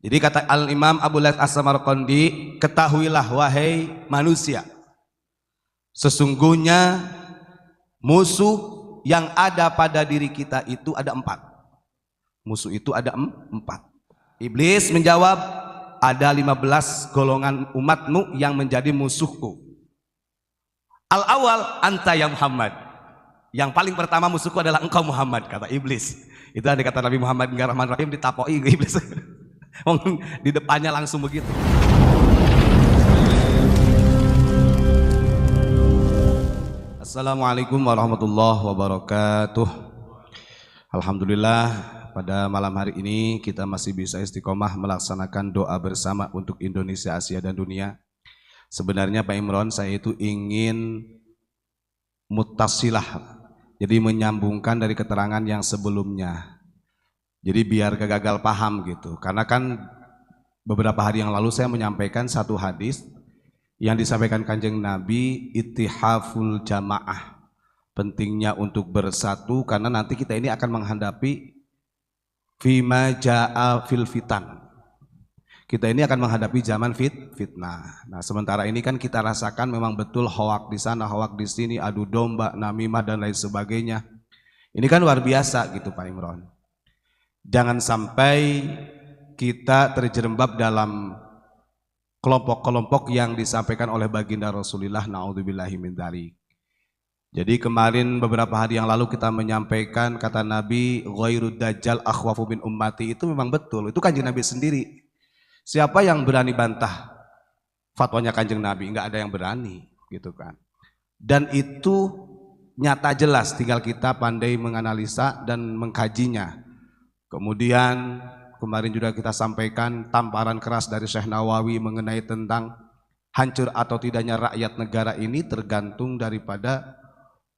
Jadi kata Al-Imam Abu Laits As-Samarqandi, ketahuilah wahai manusia, sesungguhnya musuh yang ada pada diri kita itu ada 4. Musuh itu ada 4. Iblis menjawab, ada 15 golongan umatmu yang menjadi musuhku. Al-awwal anta ya Muhammad. Yang paling pertama musuhku adalah engkau Muhammad, kata iblis. Itu ada kata Nabi Muhammad bin Rahman Rahim, ditapoi iblis. Di depannya langsung begitu. Assalamualaikum warahmatullahi wabarakatuh. Alhamdulillah, pada malam hari ini kita masih bisa istiqomah melaksanakan doa bersama untuk Indonesia, Asia dan dunia. Sebenarnya Pak Imron, saya itu ingin muttasilah, jadi menyambungkan dari keterangan yang sebelumnya. Jadi biar gak gagal paham gitu. Karena kan beberapa hari yang lalu saya menyampaikan satu hadis yang disampaikan Kanjeng Nabi, ittihaful jamaah, pentingnya untuk bersatu karena nanti kita ini akan menghadapi fima ja'a fil fitan. Kita ini akan menghadapi zaman fitnah. Nah, sementara ini kan kita rasakan memang betul hoak di sana, hoak di sini, adu domba, namimah dan lain sebagainya. Ini kan luar biasa gitu Pak Imron. Jangan sampai kita terjerembab dalam kelompok-kelompok yang disampaikan oleh baginda Rasulullah, naudzubillahi min dzalik. Jadi kemarin beberapa hari yang lalu kita menyampaikan kata Nabi, ghairud dajjal akhwafu min ummati, itu memang betul, itu Kanjeng Nabi sendiri. Siapa yang berani bantah fatwanya Kanjeng Nabi? Enggak ada yang berani gitu kan. Dan itu nyata jelas, tinggal kita pandai menganalisa dan mengkajinya. Kemudian kemarin juga kita sampaikan tamparan keras dari Syekh Nawawi mengenai tentang hancur atau tidaknya rakyat negara ini tergantung daripada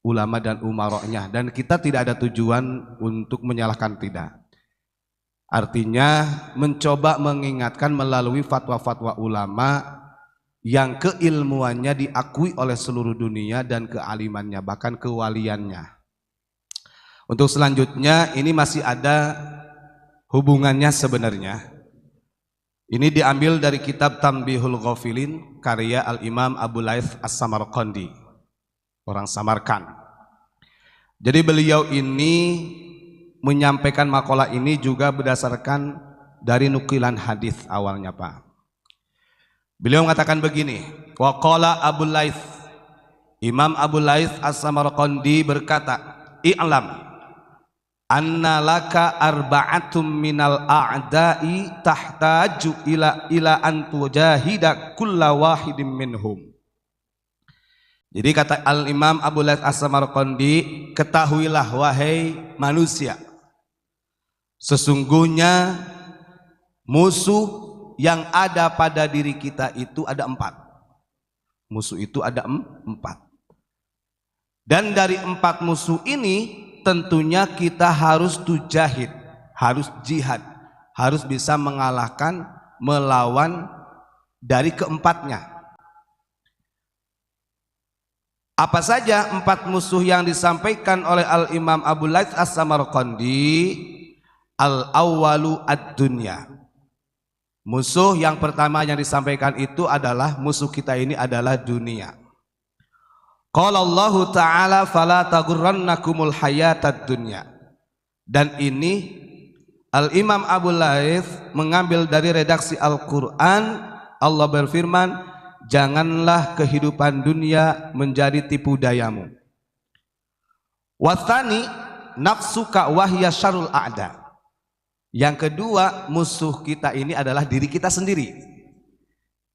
ulama dan umaroknya, dan kita tidak ada tujuan untuk menyalahkan, tidak. Artinya mencoba mengingatkan melalui fatwa-fatwa ulama yang keilmuannya diakui oleh seluruh dunia dan kealimannya, bahkan kewaliannya. Untuk selanjutnya ini masih ada hubungannya sebenarnya. Ini diambil dari kitab Tanbihul Ghafilin karya Al-Imam Abu Laits As-Samarqandi, orang Samarkand. Jadi beliau ini menyampaikan makalah ini juga berdasarkan dari nukilan hadis awalnya Pak. Beliau mengatakan begini, wa qala Abu Laits, Imam Abu Laits As-Samarqandi berkata, i'lam anna laka arba'atum minal a'da'i tahtaju ila an tujahida kulla wahidin minhum. Jadi kata Al-Imam Abu Laits As-Samarqandi, ketahuilah wahai manusia, sesungguhnya musuh yang ada pada diri kita itu ada 4. Musuh itu ada 4. Dan dari 4 musuh ini tentunya kita harus tujahid, harus jihad, harus bisa mengalahkan, melawan dari keempatnya. Apa saja 4 musuh yang disampaikan oleh Al-Imam Abu Laits As-Samarqandi? Al-awwalu ad-dunya. Musuh yang pertama yang disampaikan itu adalah musuh kita ini adalah dunia. Qala Allah Ta'ala fala taghurrannakumul hayatad dunya. Dan ini Al-Imam Abu Laits mengambil dari redaksi Al-Quran. Allah berfirman, janganlah kehidupan dunia menjadi tipu dayamu. Wathani nafsuka wahya syarrul a'da. Yang kedua, musuh kita ini adalah diri kita sendiri.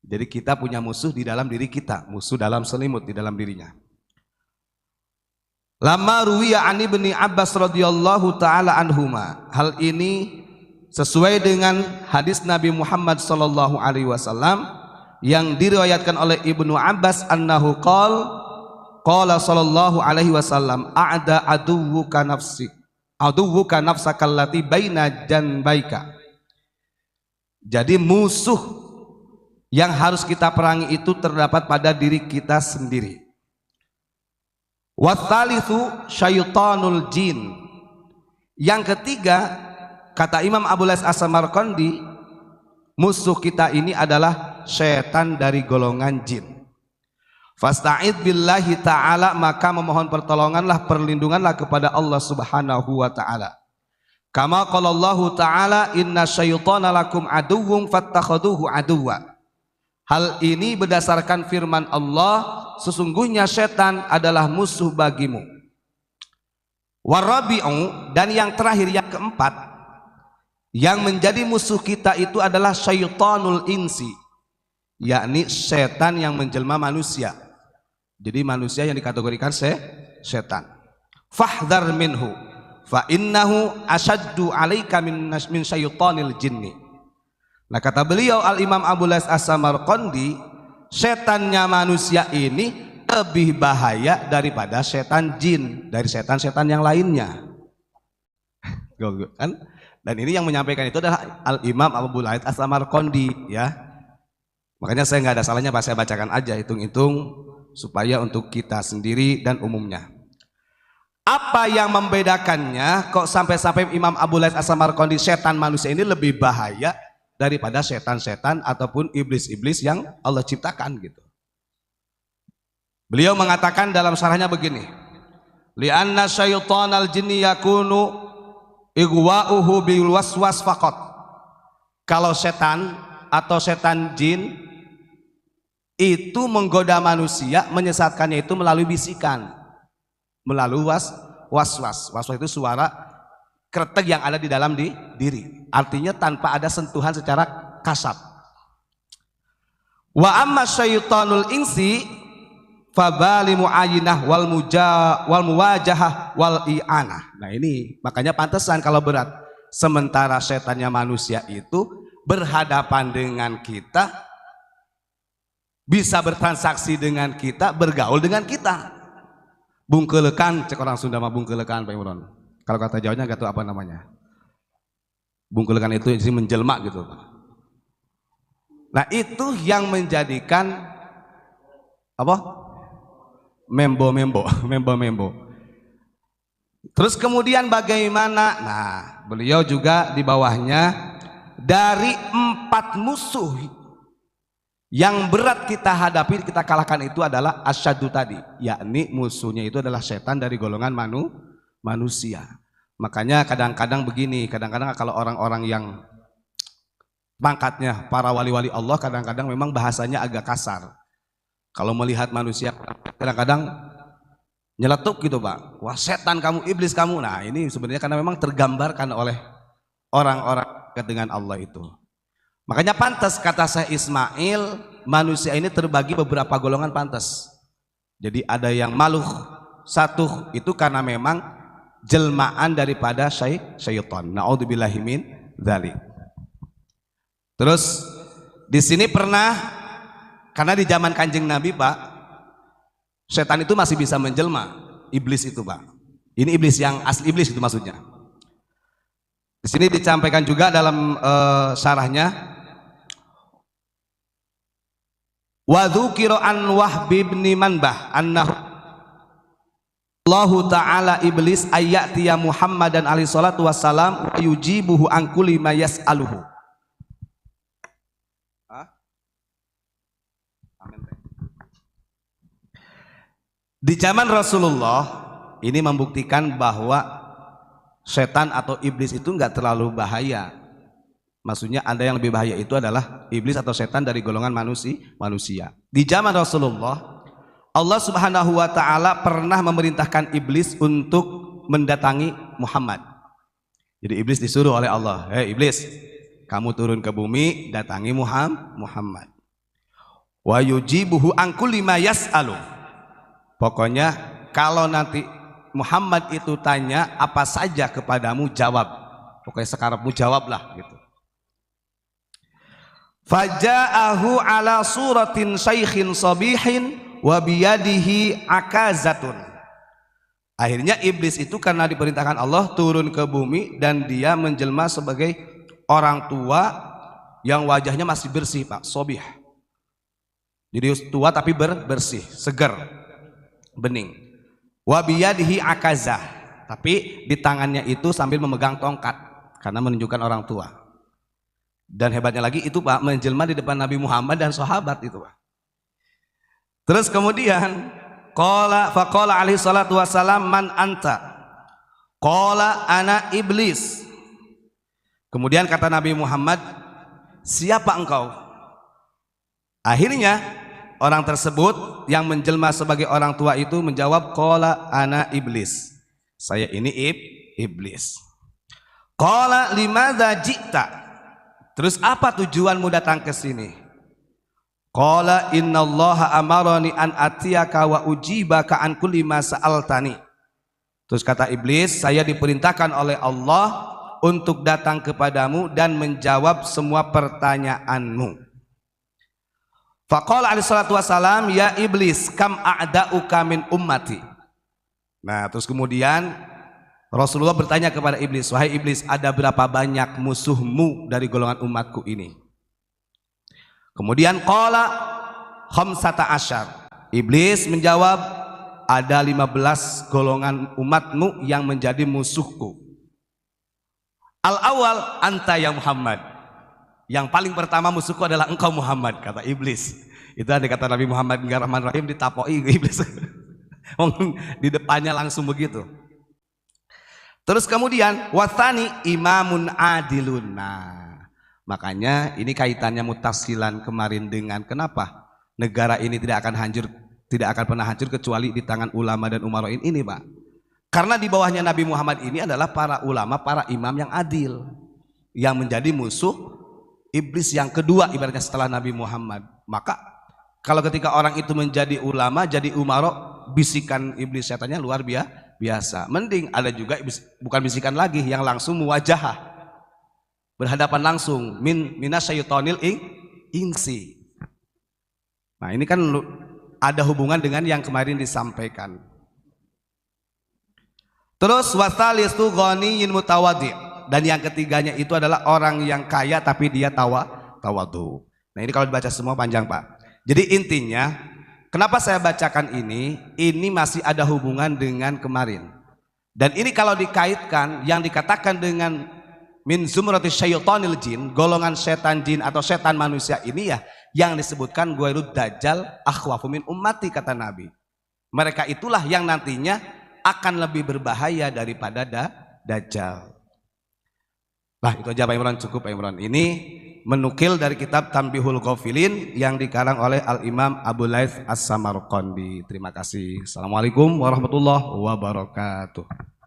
Jadi kita punya musuh di dalam diri kita, musuh dalam selimut di dalam dirinya. Lama ruwiya an Ibni Abbas radhiyallahu taala anhuma. Hal ini sesuai dengan hadis Nabi Muhammad sallallahu alaihi wasallam yang diriwayatkan oleh Ibnu Abbas annahu qala sallallahu alaihi wasallam a'da aduwwuka nafsaka allati baina janbaika. Jadi musuh yang harus kita perangi itu terdapat pada diri kita sendiri. Watsalitsu syaitanul jin. Yang ketiga, kata Imam Abu Laits As-Samarqandi, musuh kita ini adalah setan dari golongan jin. Fasta'id billahi ta'ala, maka memohon pertolonganlah, perlindunganlah kepada Allah Subhanahu wa ta'ala. Kama qala Allah ta'ala, inna syaitana lakum aduwwun fattakhaduhu aduwwa. Hal ini berdasarkan firman Allah, sesungguhnya setan adalah musuh bagimu. Warabi'u, dan yang terakhir, yang keempat, yang menjadi musuh kita itu adalah syaitanul insi, yakni setan yang menjelma manusia. Jadi manusia yang dikategorikan setan. Fahdhar minhu fa innahu asyaddu 'alaika min syaitanil jinni. Nah, kata beliau Al-Imam Abu Lais As-Samarqandi, setannya manusia ini lebih bahaya daripada setan jin, dari setan-setan yang lainnya. Kan? Dan ini yang menyampaikan itu adalah Al-Imam Abu Lais As-Samarqandi, ya. Makanya saya nggak ada salahnya pas saya bacakan aja, hitung-hitung supaya untuk kita sendiri dan umumnya. Apa yang membedakannya kok sampai-sampai Imam Abu Lais As-Samarqandi setan manusia ini lebih bahaya daripada setan-setan ataupun iblis-iblis yang Allah ciptakan gitu. Beliau mengatakan dalam syarahnya begini, li'anna syaitanal jinni yakunu igwa'uhu bil waswas faqat. Kalau setan atau setan jin itu menggoda manusia, menyesatkannya itu melalui bisikan, melalui waswas. Waswas itu suara kretek yang ada di dalam diri, artinya tanpa ada sentuhan secara kasat. Wa amma syaitanul insi fabali mu'ayinah wal muwajahah wal i'anah. Nah ini makanya pantesan kalau berat. Sementara setannya manusia itu berhadapan dengan kita, bisa bertransaksi dengan kita, bergaul dengan kita. Bungkelekan, cek orang Sunda mah bungkelekan Pak Imron. Kalau kata Jawanya nggak tahu apa namanya. Bungkelekan itu jadi menjelma gitu. Nah itu yang menjadikan apa? Membo. Terus kemudian bagaimana? Nah beliau juga di bawahnya, dari 4 musuh yang berat kita hadapi, kita kalahkan itu adalah asyadu tadi, yakni musuhnya itu adalah setan dari golongan manusia. Makanya kadang-kadang begini, kadang-kadang kalau orang-orang yang pangkatnya para wali-wali Allah, kadang-kadang memang bahasanya agak kasar. Kalau melihat manusia kadang-kadang nyeletuk gitu Pak, wah setan kamu, iblis kamu. Nah ini sebenarnya karena memang tergambarkan oleh orang-orang dengan Allah itu. Makanya pantas kata Syekh Ismail, manusia ini terbagi beberapa golongan pantas. Jadi ada yang maluh satu, itu karena memang jelmaan daripada syaitan. Na'udzubillahi min dzalik. Terus di sini pernah, karena di zaman Kanjeng Nabi Pak, setan itu masih bisa menjelma, iblis itu Pak. Ini iblis yang asli iblis itu maksudnya. Di sini disampaikan juga dalam syarahnya, wa dzukira an Wahb bin Manbah annahu Allah Ta'ala iblis ayatiya Muhammadan alaihi salatu wassalam wa yujibuhu an kulli ma yas'aluhu. Di zaman Rasulullah ini membuktikan bahwa setan atau iblis itu enggak terlalu bahaya. Maksudnya ada yang lebih bahaya itu adalah iblis atau setan dari golongan manusia. Di zaman Rasulullah, Allah Subhanahu wa ta'ala pernah memerintahkan iblis untuk mendatangi Muhammad. Jadi iblis disuruh oleh Allah, hei iblis, kamu turun ke bumi, datangi Muhammad. Wa yujibuhu an kulli ma yas'alu. Pokoknya kalau nanti Muhammad itu tanya apa saja kepadamu, jawab. Pokoknya sekarangmu jawablah gitu. Faja'ahu ala suratin syaikhin sabihin wa biyadihi akazatun. Akhirnya iblis itu karena diperintahkan Allah turun ke bumi dan dia menjelma sebagai orang tua yang wajahnya masih bersih Pak, sobih. Jadi tua tapi bersih, segar, bening. Wa biyadihi akazah, tapi di tangannya itu sambil memegang tongkat karena menunjukkan orang tua. Dan hebatnya lagi itu Pak, menjelma di depan Nabi Muhammad dan sahabat itu Pak. Terus kemudian faqala alaihi salatu wassalam, man anta? Qala ana iblis. Kemudian kata Nabi Muhammad, siapa engkau? Akhirnya orang tersebut yang menjelma sebagai orang tua itu menjawab, qala ana iblis. Saya ini iblis. Qala limadza ji'ta? Terus apa tujuanmu datang ke sini? Qala innallaha amarani an atiyaka wa ujibaka an kulli ma sa'altani. Terus kata iblis, saya diperintahkan oleh Allah untuk datang kepadamu dan menjawab semua pertanyaanmu. Faqala alaihi salatu wassalam, ya iblis, kam a'da'uka min ummati. Nah, terus kemudian Rasulullah bertanya kepada iblis, wahai iblis, ada berapa banyak musuhmu dari golongan umatku ini? Kemudian qala khamsata asyar. Iblis menjawab, ada 15 golongan umatmu yang menjadi musuhku. Al-awwal anta ya Muhammad. Yang paling pertama musuhku adalah engkau Muhammad, kata iblis. Itu ada kata Nabi Muhammad enggak Rahman Rahim, ditapoi iblis. Di depannya langsung begitu. Terus kemudian wathani imamun adilun. Nah, makanya ini kaitannya mutasilan kemarin dengan kenapa negara ini tidak akan pernah hancur kecuali di tangan ulama dan umara'in ini Pak. Karena di bawahnya Nabi Muhammad ini adalah para ulama, para imam yang adil, yang menjadi musuh iblis yang kedua ibaratnya setelah Nabi Muhammad. Maka kalau ketika orang itu menjadi ulama, jadi umara, bisikan iblis setannya luar biasa. Mending ada juga bukan bisikan lagi, yang langsung muwajahah, berhadapan langsung, minasyaitonil insi. Nah ini kan ada hubungan dengan yang kemarin disampaikan. Terus wasalisu ghaniyyin mutawaddi'. Dan yang ketiganya itu adalah orang yang kaya tapi dia tawadu. Nah ini kalau dibaca semua panjang Pak. Jadi intinya kenapa saya bacakan ini masih ada hubungan dengan kemarin. Dan ini kalau dikaitkan yang dikatakan dengan min zumratis syaitonil jin, golongan setan jin atau setan manusia ini ya yang disebutkan ghairud dajjal akhwafu min ummati, kata Nabi. Mereka itulah yang nantinya akan lebih berbahaya daripada dajjal. Nah itu aja Pak Imran, cukup Pak Imran. Ini menukil dari kitab Tanbihul Ghafilin yang dikarang oleh Al-Imam Abu Laits As-Samarqandi. Terima kasih. Assalamualaikum warahmatullahi wabarakatuh.